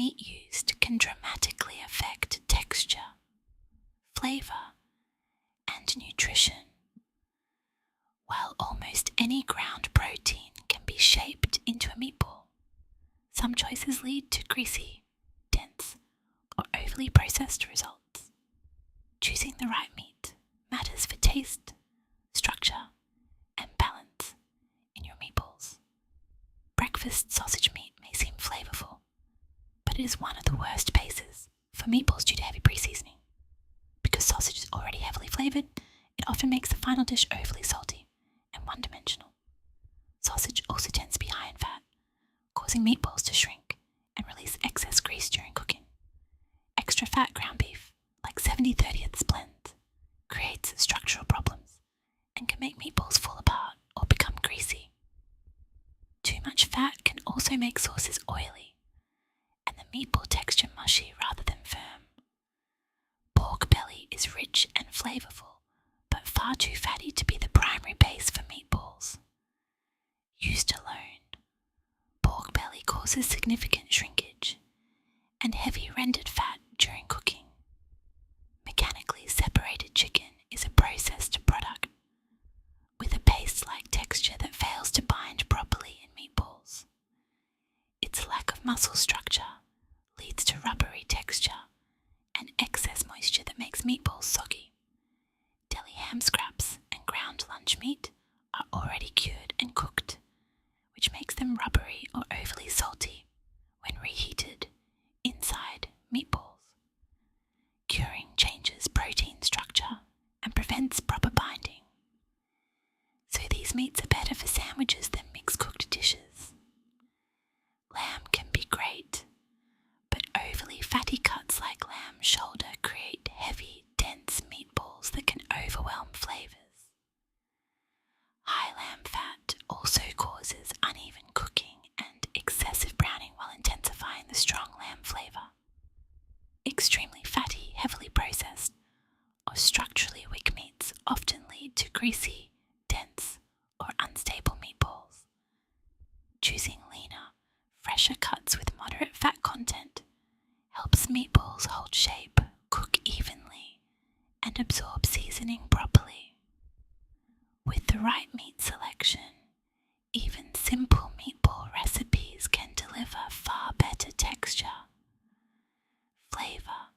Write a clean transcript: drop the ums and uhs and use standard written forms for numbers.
meat used can dramatically affect texture, flavour, and nutrition. While almost any ground protein can be shaped into a meatball, some choices lead to greasy, dense, or overly processed results. Choosing the right meat matters for taste, structure, and balance in your meatballs. Breakfast sausage meat may seem flavourful, but it is one of the worst bases for meatballs due to heavy pre-seasoning. Because sausage is already heavily flavoured, it often makes the final dish overly salty and one-dimensional. Sausage also tends to be high in fat, causing meatballs to shrink and release excess grease during cooking. Extra fat ground beef, like 70/30ths blends, creates structural problems and can make meatballs fall apart or become greasy. Too much fat can also make sauces oily and the meatball texture mushy rather than firm. Pork belly is rich and flavourful, but far too fatty to be the primary base for meatballs. Used alone, pork belly causes significant shrinkage and heavy rendered fat during cooking. Mechanically separated chicken is a processed product with a paste-like texture that fails to bind properly in meatballs. Its lack of muscle structure leads to rubbery texture and excess moisture that makes meatballs soggy. Deli ham scraps and ground lunch meat are already cured and cooked, which makes them rubbery or overly salty when reheated inside meatballs. Curing changes protein structure and prevents proper binding. So these meats are better for sandwiches than mixed cooked dishes. Lamb can be great, but overly fatty cuts like lamb shoulder create heavy, dense meatballs that can overwhelm flavours. High lamb fat also causes uneven cooking and excessive browning while intensifying the strong lamb flavour. Extremely fatty, heavily processed, or structurally weak meats often lead to greasy, dense, or unstable meatballs. Choosing leaner, fresher cuts with moderate fat content helps meatballs hold shape, cook evenly, and absorb seasoning properly. With the right meat selection, even simple meatball recipes can deliver far better texture, flavour,